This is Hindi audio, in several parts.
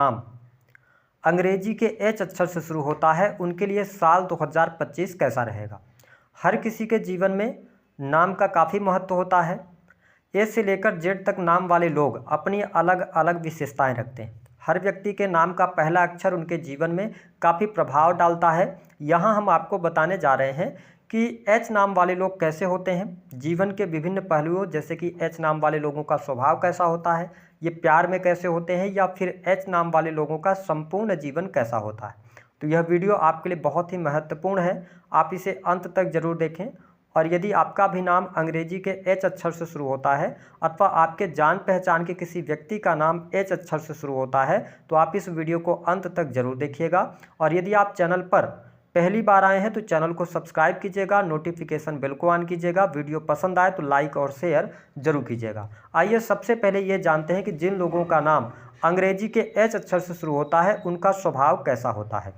नाम अंग्रेजी के एच अक्षर से शुरू होता है उनके लिए साल 2025 कैसा रहेगा। हर किसी के जीवन में नाम का काफ़ी महत्व होता है। ए से लेकर जेड तक नाम वाले लोग अपनी अलग अलग विशेषताएं रखते हैं। हर व्यक्ति के नाम का पहला अक्षर उनके जीवन में काफ़ी प्रभाव डालता है। यहाँ हम आपको बताने जा रहे हैं कि एच नाम वाले लोग कैसे होते हैं, जीवन के विभिन्न पहलुओं जैसे कि एच नाम वाले लोगों का स्वभाव कैसा होता है, ये प्यार में कैसे होते हैं, या फिर एच नाम वाले लोगों का संपूर्ण जीवन कैसा होता है। तो यह वीडियो आपके लिए बहुत ही महत्वपूर्ण है, आप इसे अंत तक जरूर देखें। और यदि आपका भी नाम अंग्रेजी के एच अक्षर से शुरू होता है अथवा आपके जान पहचान के किसी व्यक्ति का नाम एच अक्षर से शुरू होता है तो आप इस वीडियो को अंत तक जरूर देखिएगा। और यदि आप चैनल पर पहली बार आए हैं तो चैनल को सब्सक्राइब कीजिएगा, नोटिफिकेशन बेल को ऑन कीजिएगा, वीडियो पसंद आए तो लाइक और शेयर जरूर कीजिएगा। आइए सबसे पहले ये जानते हैं कि जिन लोगों का नाम अंग्रेजी के एच अक्षर से शुरू होता है उनका स्वभाव कैसा होता है।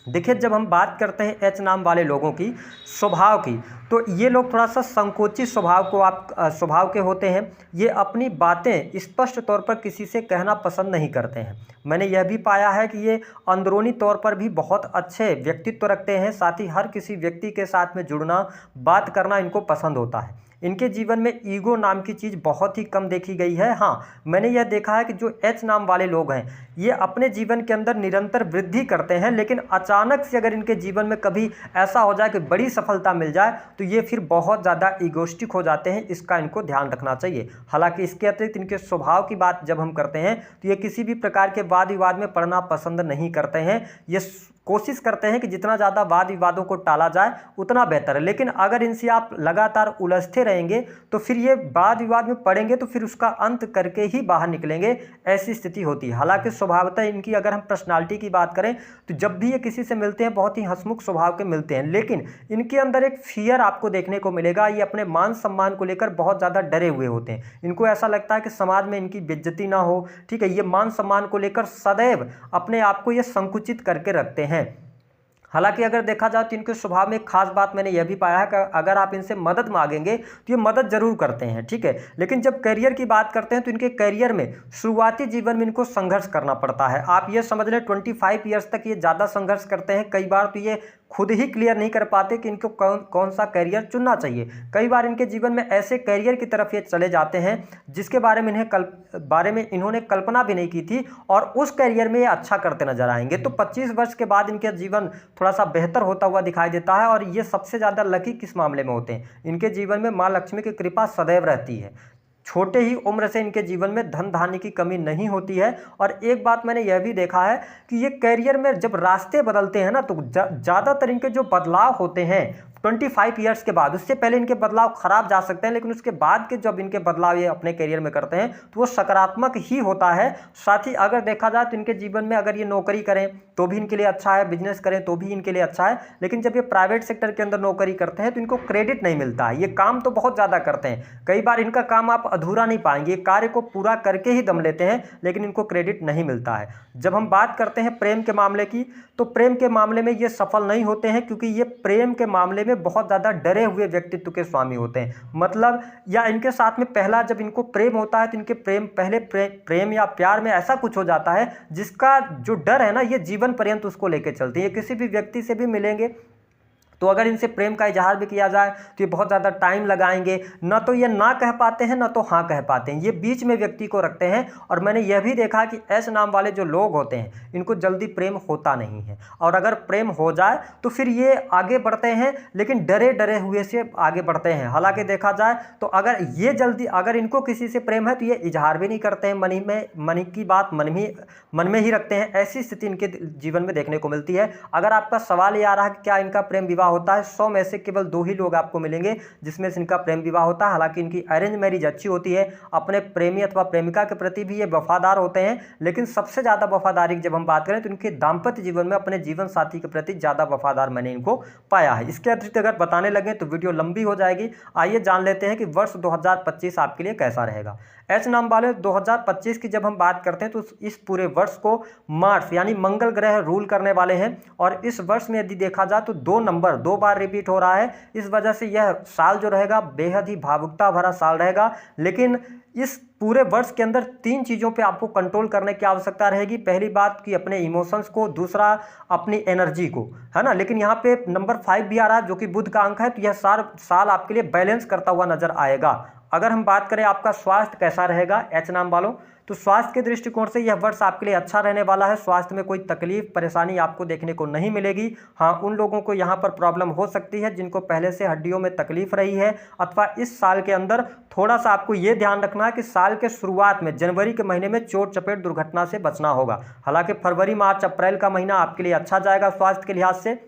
देखिए, जब हम बात करते हैं एच नाम वाले लोगों की स्वभाव की, तो ये लोग थोड़ा सा संकोची स्वभाव के होते हैं। ये अपनी बातें स्पष्ट तौर पर किसी से कहना पसंद नहीं करते हैं। मैंने यह भी पाया है कि ये अंदरूनी तौर पर भी बहुत अच्छे व्यक्तित्व रखते हैं, साथ ही हर किसी व्यक्ति के साथ में जुड़ना, बात करना इनको पसंद होता है। इनके जीवन में ईगो नाम की चीज़ बहुत ही कम देखी गई है। हाँ, मैंने यह देखा है कि जो एच नाम वाले लोग हैं ये अपने जीवन के अंदर निरंतर वृद्धि करते हैं, लेकिन अचानक से अगर इनके जीवन में कभी ऐसा हो जाए कि बड़ी सफलता मिल जाए तो ये फिर बहुत ज़्यादा ईगोस्टिक हो जाते हैं। इसका इनको ध्यान रखना चाहिए। हालांकि इसके अतिरिक्त इनके स्वभाव की बात जब हम करते हैं तो ये किसी भी प्रकार के वाद विवाद में पड़ना पसंद नहीं करते हैं। ये कोशिश करते हैं कि जितना ज़्यादा वाद विवादों को टाला जाए उतना बेहतर है, लेकिन अगर इनसे आप लगातार उलझते रहेंगे तो फिर ये वाद विवाद में पड़ेंगे तो फिर उसका अंत करके ही बाहर निकलेंगे, ऐसी स्थिति होती है। हालांकि स्वभावतः इनकी अगर हम पर्सनालिटी की बात करें तो जब भी ये किसी से मिलते हैं बहुत ही हंसमुख स्वभाव के मिलते हैं, लेकिन इनके अंदर एक फियर आपको देखने को मिलेगा। ये अपने मान सम्मान को लेकर बहुत ज़्यादा डरे हुए होते हैं। इनको ऐसा लगता है कि समाज में इनकी बेइज्जती ना हो, ठीक है। ये मान सम्मान को लेकर सदैव अपने आप को ये संकुचित करके रखते हैं। हालांकि अगर देखा जाए तो इनके स्वभाव में एक खास बात मैंने यह भी पाया है कि अगर आप इनसे मदद मांगेंगे तो ये मदद जरूर करते हैं, ठीक है। लेकिन जब करियर की बात करते हैं तो इनके करियर में शुरुआती जीवन में इनको संघर्ष करना पड़ता है। आप ये समझ लें 25 ईयर्स तक ये ज़्यादा संघर्ष करते हैं। कई बार तो ये खुद ही क्लियर नहीं कर पाते कि इनको कौन सा करियर चुनना चाहिए। कई बार इनके जीवन में ऐसे करियर की तरफ ये चले जाते हैं जिसके बारे में इन्होंने कल्पना भी नहीं की थी, और उस करियर में ये अच्छा करते नजर आएंगे। तो 25 वर्ष के बाद इनके जीवन थोड़ा सा बेहतर होता हुआ दिखाई देता है। और ये सबसे ज़्यादा लकी किस मामले में होते हैं, इनके जीवन में माँ लक्ष्मी की कृपा सदैव रहती है। छोटे ही उम्र से इनके जीवन में धन धान्य की कमी नहीं होती है। और एक बात मैंने यह भी देखा है कि ये करियर में जब रास्ते बदलते हैं ना तो ज़्यादातर इनके जो बदलाव होते हैं 25 ईयर्स के बाद, उससे पहले इनके बदलाव खराब जा सकते हैं, लेकिन उसके बाद के जब इनके बदलाव ये अपने करियर में करते हैं तो वो सकारात्मक ही होता है। साथ ही अगर देखा जाए तो इनके जीवन में अगर ये नौकरी करें तो भी इनके लिए अच्छा है, बिजनेस करें तो भी इनके लिए अच्छा है, लेकिन जब ये प्राइवेट सेक्टर के अंदर नौकरी करते हैं तो इनको क्रेडिट नहीं मिलता है। ये काम तो बहुत ज़्यादा करते हैं, कई बार इनका काम आप अधूरा नहीं पाएंगे, ये कार्य को पूरा करके ही दम लेते हैं, लेकिन इनको क्रेडिट नहीं मिलता है। जब हम बात करते हैं प्रेम के मामले की, तो प्रेम के मामले में ये सफल नहीं होते हैं, क्योंकि ये प्रेम के मामले में बहुत ज़्यादा डरे हुए व्यक्तित्व के स्वामी होते हैं। मतलब या इनके साथ में पहला जब इनको प्रेम होता है तो इनके प्रेम या प्यार में ऐसा कुछ हो जाता है जिसका जो डर है ना ये जीवन पर्यंत उसको लेकर चलते हैं। ये किसी भी व्यक्ति से भी मिलेंगे तो अगर इनसे प्रेम का इजहार भी किया जाए तो ये बहुत ज़्यादा टाइम लगाएंगे, ना तो ये ना कह पाते हैं ना तो हाँ कह पाते हैं, ये बीच में व्यक्ति को रखते हैं। और मैंने यह भी देखा कि एस नाम वाले जो लोग होते हैं इनको जल्दी प्रेम होता नहीं है, और अगर प्रेम हो जाए तो फिर ये आगे बढ़ते हैं, लेकिन डरे डरे हुए से आगे बढ़ते हैं। हालांकि देखा जाए तो अगर इनको किसी से प्रेम है तो ये इजहार भी नहीं करते हैं, मन की बात मन में ही रखते हैं। ऐसी स्थिति इनके जीवन में देखने को मिलती है। अगर आपका सवाल ये आ रहा है कि क्या इनका प्रेम विवाह होता है, 100 में से केवल 2 ही लोग आपको मिलेंगे जिसमें से इनका प्रेम विवाह होता है। हालांकि इनकी अरेंज मैरिज अच्छी होती है, अपने प्रेमी अथवा प्रेमिका के प्रति भी ये वफादार होते हैं, लेकिन सबसे ज़्यादा वफादारी जब हम बात करें तो इनके दाम्पत्य जीवन में अपने जीवन साथी के प्रति ज़्यादा वफादार मैंने इनको पाया है। इसके अतिरिक्त अगर बताने लगे तो वीडियो लंबी हो जाएगी। आइए जान लेते हैं कि वर्ष 2025 आपके लिए कैसा रहेगा। एच नाम वाले 2025 की जब हम बात करते हैं तो इस पूरे वर्ष को मार्स यानी मंगल ग्रह रूल करने वाले हैं, और इस वर्ष में यदि देखा जाए तो 2 नंबर 2 बार रिपीट हो रहा है। इस वजह से यह साल जो रहेगा बेहद ही भावुकता भरा साल रहेगा। लेकिन इस पूरे वर्ष के अंदर 3 चीज़ों पे आपको कंट्रोल करने की आवश्यकता रहेगी। पहली बात कि अपने इमोशंस को, दूसरा अपनी एनर्जी को, है ना। लेकिन यहाँ पे नंबर 5 भी आ रहा है जो कि बुध का अंक है, तो यह साल आपके लिए बैलेंस करता हुआ नजर आएगा। अगर हम बात करें आपका स्वास्थ्य कैसा रहेगा एच नाम वालों, तो स्वास्थ्य के दृष्टिकोण से यह वर्ष आपके लिए अच्छा रहने वाला है। स्वास्थ्य में कोई तकलीफ परेशानी आपको देखने को नहीं मिलेगी। हाँ, उन लोगों को यहाँ पर प्रॉब्लम हो सकती है जिनको पहले से हड्डियों में तकलीफ रही है, अथवा इस साल के अंदर थोड़ा सा आपको ये ध्यान रखना है कि साल के शुरुआत में जनवरी के महीने में चोट चपेट दुर्घटना से बचना होगा। हालांकि फरवरी मार्च अप्रैल का महीना आपके लिए अच्छा जाएगा स्वास्थ्य के लिहाज से,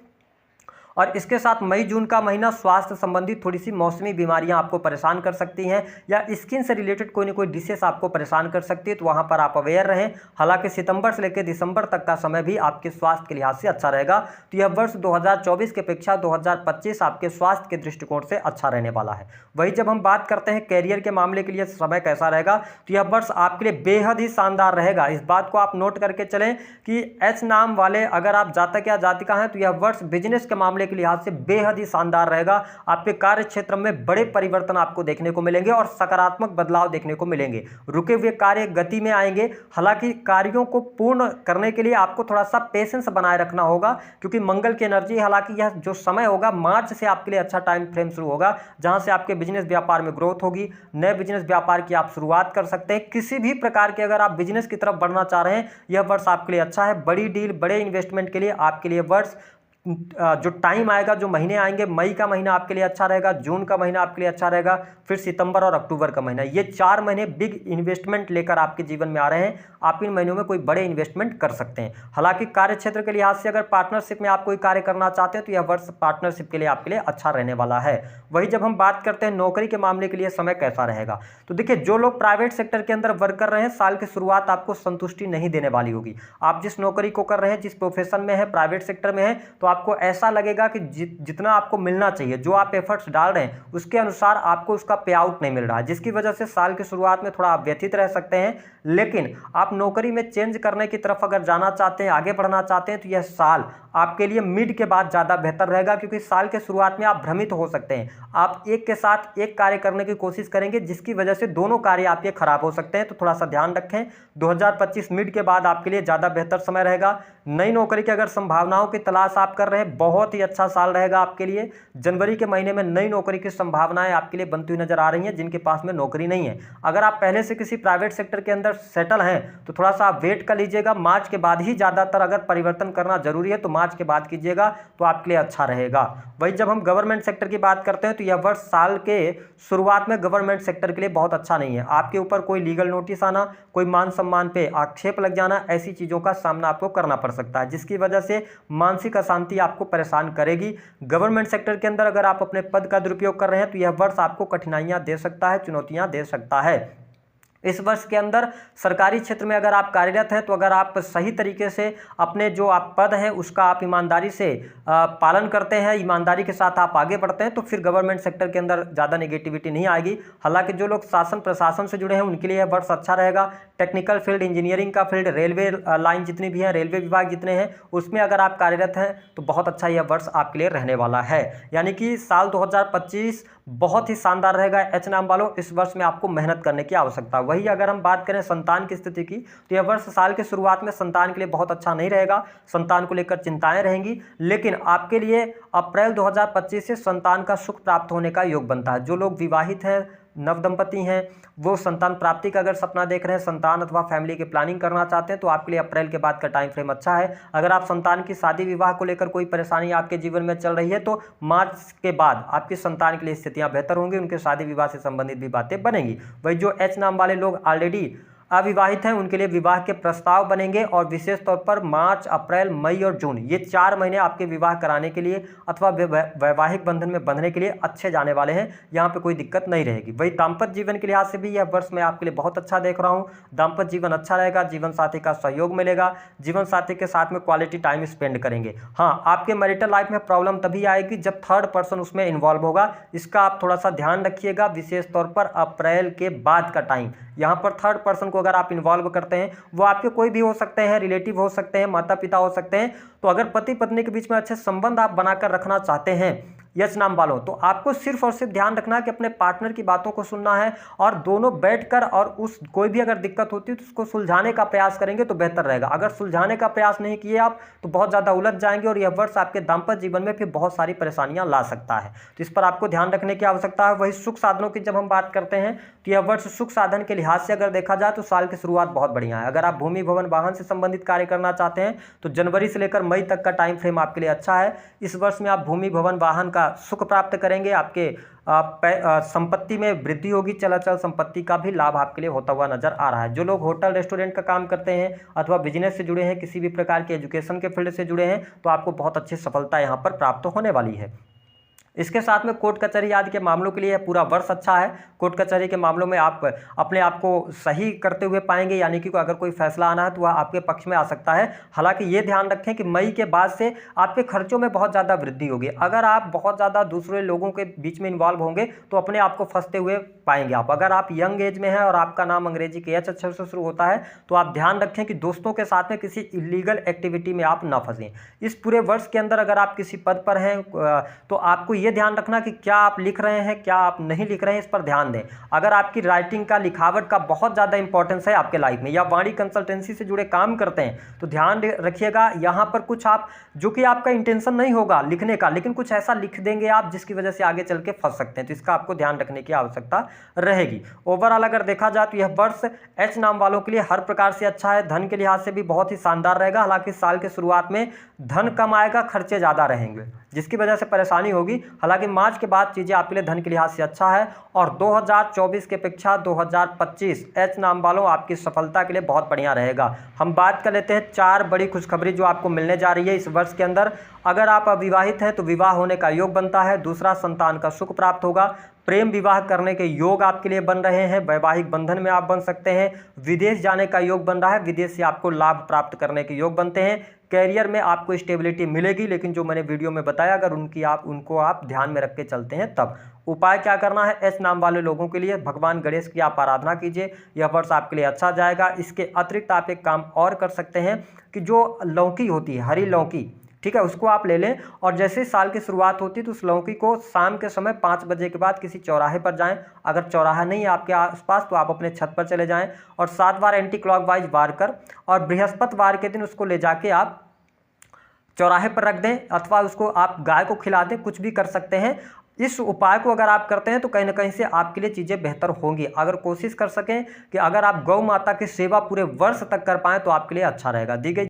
और इसके साथ मई जून का महीना स्वास्थ्य संबंधी थोड़ी सी मौसमी बीमारियां आपको परेशान कर सकती हैं, या स्किन से रिलेटेड कोई ना कोई डिसीज आपको परेशान कर सकती है, तो वहां पर आप अवेयर रहें। हालांकि सितंबर से लेकर दिसंबर तक का समय भी आपके स्वास्थ्य के लिहाज से अच्छा रहेगा। तो यह वर्ष 2024 की अपेक्षा 2025 आपके स्वास्थ्य के दृष्टिकोण से अच्छा रहने वाला है। वही जब हम बात करते हैं कैरियर के मामले के लिए समय कैसा रहेगा, तो यह वर्ष आपके लिए बेहद ही शानदार रहेगा। इस बात को आप नोट करके चलें कि एच नाम वाले अगर आप जातक या जातिका हैं तो यह वर्ष बिजनेस के मामले के लिहाज से बेहद ही शानदार रहेगा। आपके कार्य क्षेत्र में बड़े परिवर्तन आपको देखने को मिलेंगे और सकारात्मक बदलाव देखने को मिलेंगे। रुके हुए कार्य गति में आएंगे। हालांकि कार्यों को पूर्ण करने के लिए आपको थोड़ा सा पेशेंस बनाए रखना होगा, क्योंकि मंगल की एनर्जी, हालांकि यह जो समय होगा मार्च से आपके लिए अच्छा टाइम फ्रेम शुरू होगा, जहां से आपके बिजनेस व्यापार में ग्रोथ होगी। नए बिजनेस व्यापार की आप शुरुआत कर सकते हैं। किसी भी प्रकार के अगर आप बिजनेस की तरफ बढ़ना चाह रहे हैं, यह वर्ष आपके लिए अच्छा है। बड़ी डील, बड़े इन्वेस्टमेंट के लिए आपके लिए वर्ष जो टाइम आएगा, जो महीने आएंगे, मई का महीना आपके लिए अच्छा रहेगा, जून का महीना आपके लिए अच्छा रहेगा, फिर सितंबर और अक्टूबर का महीना, ये 4 महीने बिग इन्वेस्टमेंट लेकर आपके जीवन में आ रहे हैं। आप इन महीनों में कोई बड़े इन्वेस्टमेंट कर सकते हैं। हालांकि कार्य क्षेत्र के लिहाज से अगर पार्टनरशिप में आप कोई कार्य करना चाहते हैं तो यह वर्ष पार्टनरशिप के लिए आपके लिए अच्छा रहने वाला है। वही जब हम बात करते हैं नौकरी के मामले के लिए समय कैसा रहेगा, तो देखिए जो लोग प्राइवेट सेक्टर के अंदर वर्क कर रहे हैं, साल की शुरुआत आपको संतुष्टि नहीं देने वाली होगी। आप जिस नौकरी को कर रहे हैं, जिस प्रोफेशन में है, प्राइवेट सेक्टर में है, तो आपको ऐसा लगेगा कि जितना आपको मिलना चाहिए, जो आप एफर्ट्स डाल रहे हैं उसके अनुसार आपको उसका पे आउट नहीं मिल रहा है, जिसकी वजह से साल की शुरुआत में थोड़ा आप व्यथित रह सकते हैं। लेकिन आप नौकरी में चेंज करने की तरफ अगर जाना चाहते हैं, आगे बढ़ना चाहते हैं, तो यह साल आपके लिए मिड के बाद ज़्यादा बेहतर रहेगा, क्योंकि साल के शुरुआत में आप भ्रमित हो सकते हैं। आप एक के साथ एक कार्य करने की कोशिश करेंगे, जिसकी वजह से दोनों कार्य आपके खराब हो सकते हैं, तो थोड़ा सा ध्यान रखें। 2025 मिड के बाद आपके लिए ज़्यादा बेहतर समय रहेगा। नई नौकरी की अगर संभावनाओं की तलाश आप कर रहे हैं, बहुत ही अच्छा साल रहेगा आपके लिए। जनवरी के महीने में नई नौकरी की संभावनाएं आपके लिए बनती हुई नजर आ रही हैं, जिनके पास में नौकरी नहीं है। अगर आप पहले से किसी प्राइवेट सेक्टर के अंदर सेटल हैं तो थोड़ा सा आप वेट कर लीजिएगा। मार्च के बाद ही ज़्यादातर अगर परिवर्तन करना जरूरी है तो मार्च के बाद कीजिएगा, तो आपके लिए अच्छा रहेगा। वही जब हम गवर्नमेंट सेक्टर की बात करते हैं तो यह वर्ष साल के शुरुआत में गवर्नमेंट सेक्टर के लिए बहुत अच्छा नहीं है। आपके ऊपर कोई लीगल नोटिस आना, कोई मान सम्मान पे आक्षेप लग जाना, ऐसी चीज़ों का सामना आपको करना पड़ सकता है, जिसकी वजह से मानसिक अशांति आपको परेशान करेगी। गवर्नमेंट सेक्टर के अंदर अगर आप अपने पद का दुरुपयोग कर रहे हैं तो यह वर्ष आपको कठिनाइयां दे सकता है, चुनौतियां दे सकता है। इस वर्ष के अंदर सरकारी क्षेत्र में अगर आप कार्यरत हैं तो अगर आप सही तरीके से अपने जो आप पद है उसका आप ईमानदारी से पालन करते हैं, ईमानदारी के साथ आप आगे बढ़ते हैं, तो फिर गवर्नमेंट सेक्टर के अंदर ज़्यादा नेगेटिविटी नहीं आएगी। हालांकि जो लोग शासन प्रशासन से जुड़े हैं उनके लिए यह वर्ष अच्छा रहेगा। टेक्निकल फील्ड, इंजीनियरिंग का फील्ड, रेलवे लाइन जितनी भी है, रेलवे विभाग जितने हैं, उसमें अगर आप कार्यरत हैं तो बहुत अच्छा यह वर्ष आपके लिए रहने वाला है। यानी कि साल 2025 बहुत ही शानदार रहेगा एच नाम वालों। इस वर्ष में आपको मेहनत करने की आवश्यकता है। वही अगर हम बात करें संतान की स्थिति की, तो यह वर्ष साल के शुरुआत में संतान के लिए बहुत अच्छा नहीं रहेगा। संतान को लेकर चिंताएं रहेंगी, लेकिन आपके लिए अप्रैल 2025 से संतान का सुख प्राप्त होने का योग बनता है। जो लोग विवाहित हैं, नवदंपति हैं, वो संतान प्राप्ति का अगर सपना देख रहे हैं, संतान अथवा फैमिली की प्लानिंग करना चाहते हैं, तो आपके लिए अप्रैल के बाद का टाइम फ्रेम अच्छा है। अगर आप संतान की शादी विवाह को लेकर कोई परेशानी आपके जीवन में चल रही है तो मार्च के बाद आपकी संतान के लिए स्थितियां बेहतर होंगी, उनके शादी विवाह से संबंधित भी बातें बनेंगी। वही जो एच नाम वाले लोग ऑलरेडी अविवाहित हैं उनके लिए विवाह के प्रस्ताव बनेंगे, और विशेष तौर पर मार्च, अप्रैल, मई और जून, ये 4 महीने आपके विवाह कराने के लिए अथवा वैवाहिक बंधन में बंधने के लिए अच्छे जाने वाले हैं। यहाँ पे कोई दिक्कत नहीं रहेगी। वही दाम्पत्य जीवन के लिहाज से भी यह वर्ष मैं आपके लिए बहुत अच्छा देख रहा हूँ। दाम्पत्य जीवन अच्छा रहेगा, जीवन साथी का सहयोग मिलेगा, जीवन साथी के साथ में क्वालिटी टाइम स्पेंड करेंगे। हाँ, आपके मैरिटल लाइफ में प्रॉब्लम तभी आएगी जब थर्ड पर्सन उसमें इन्वॉल्व होगा। इसका आप थोड़ा सा ध्यान रखिएगा, विशेष तौर पर अप्रैल के बाद का टाइम। यहाँ पर थर्ड पर्सन को अगर आप इन्वॉल्व करते हैं, वो आपके कोई भी हो सकते हैं, रिलेटिव हो सकते हैं, माता पिता हो सकते हैं। तो अगर पति पत्नी के बीच में अच्छे संबंध आप बनाकर रखना चाहते हैं एच नाम वालों, तो आपको सिर्फ और सिर्फ ध्यान रखना है कि अपने पार्टनर की बातों को सुनना है और दोनों बैठकर और उस कोई भी अगर दिक्कत होती है तो उसको सुलझाने का प्रयास करेंगे तो बेहतर रहेगा। अगर सुलझाने का प्रयास नहीं किए आप तो बहुत ज़्यादा उलझ जाएंगे और यह वर्ष आपके दाम्पत्य जीवन में फिर बहुत सारी परेशानियां ला सकता है। तो इस पर आपको ध्यान रखने की आवश्यकता है। वही सुख साधनों की जब हम बात करते हैं तो यह वर्ष सुख साधन के लिहाज से अगर देखा जाए तो साल की शुरुआत बहुत बढ़िया है। अगर आप भूमि भवन वाहन से संबंधित कार्य करना चाहते हैं तो जनवरी से लेकर मई तक का टाइम फ्रेम आपके लिए अच्छा है। इस वर्ष में आप भूमि भवन वाहन का सुख प्राप्त करेंगे, आपके संपत्ति में वृद्धि होगी, चलाचल संपत्ति का भी लाभ आपके लिए होता हुआ नजर आ रहा है। जो लोग होटल रेस्टोरेंट का काम करते हैं अथवा बिजनेस से जुड़े हैं, किसी भी प्रकार के एजुकेशन के फील्ड से जुड़े हैं, तो आपको बहुत अच्छी सफलता यहाँ पर प्राप्त होने वाली है। इसके साथ में कोर्ट कचहरी आदि के मामलों के लिए पूरा वर्ष अच्छा है। कोर्ट कचहरी के मामलों में आप अपने आप को सही करते हुए पाएंगे, यानी कि अगर कोई फैसला आना है तो वह आपके पक्ष में आ सकता है। हालांकि ये ध्यान रखें कि मई के बाद से आपके खर्चों में बहुत ज़्यादा वृद्धि होगी। अगर आप बहुत ज़्यादा दूसरे लोगों के बीच में इन्वॉल्व होंगे तो अपने आप को फंसते हुए पाएंगे आप। अगर आप यंग एज में हैं और आपका नाम अंग्रेजी के एच अक्षर से शुरू होता है तो आप ध्यान रखें कि दोस्तों के साथ में किसी इलीगल एक्टिविटी में आप ना फंसें। इस पूरे वर्ष के अंदर अगर आप किसी पद पर हैं तो आपको ये ध्यान रखना कि क्या आप लिख रहे हैं, क्या आप नहीं लिख रहे हैं, इस पर ध्यान दें। अगर आपकी राइटिंग का, लिखावट का बहुत ज़्यादा इंपॉर्टेंस है आपके लाइफ में, या वाणी कंसल्टेंसी से जुड़े काम करते हैं तो ध्यान रखिएगा यहाँ पर कुछ आप जो कि आपका इंटेंशन नहीं होगा लिखने का, लेकिन कुछ ऐसा लिख देंगे आप जिसकी वजह से आगे चल के फंस सकते हैं। तो इसका आपको ध्यान रखने की आवश्यकता रहेगी। ओवरऑल अगर देखा जाए तो यह वर्ष एच नाम वालों के लिए हर प्रकार से अच्छा है। धन के लिहाज से भी बहुत ही शानदार रहेगा। हालांकि साल की शुरुआत में धन कम आएगा, खर्चे ज़्यादा रहेंगे जिसकी वजह से परेशानी होगी। हालांकि मार्च के बाद चीज़ें आपके लिए धन के लिहाज से अच्छा है और 2024 की अपेक्षा 2025 एच नाम वालों आपकी सफलता के लिए बहुत बढ़िया रहेगा। हम बात कर लेते हैं 4 बड़ी खुशखबरी जो आपको मिलने जा रही है इस वर्ष के अंदर। अगर आप अविवाहित हैं तो विवाह होने का योग बनता है। दूसरा, संतान का सुख प्राप्त होगा। प्रेम विवाह करने के योग आपके लिए बन रहे हैं। वैवाहिक बंधन में आप बन सकते हैं। विदेश जाने का योग बन रहा है। विदेश से आपको लाभ प्राप्त करने के योग बनते हैं। कैरियर में आपको स्टेबिलिटी मिलेगी, लेकिन जो मैंने वीडियो में बताया अगर उनको आप ध्यान में रख के चलते हैं तब। उपाय क्या करना है एच नाम वाले लोगों के लिए? भगवान गणेश की आप आराधना कीजिए, यह वर्ष आपके लिए अच्छा जाएगा। इसके अतिरिक्त आप एक काम और कर सकते हैं कि जो लौकी होती है, हरी लौकी, ठीक है, उसको आप ले लें और जैसे साल की शुरुआत होती है तो उस लौकी को शाम के समय 5 बजे के बाद किसी चौराहे पर जाएं। अगर चौराहा नहीं है आपके आसपास तो आप अपने छत पर चले जाएं और 7 बार एंटी क्लॉकवाइज वार कर और बृहस्पतिवार के दिन उसको ले जाके आप चौराहे पर रख दें अथवा उसको आप गाय को खिला दें, कुछ भी कर सकते हैं। इस उपाय को अगर आप करते हैं तो कहीं ना कहीं से आपके लिए चीज़ें बेहतर होंगी। अगर कोशिश कर सकें कि अगर आप गौ माता की सेवा पूरे वर्ष तक कर पाएँ तो आपके लिए अच्छा रहेगा। दी गई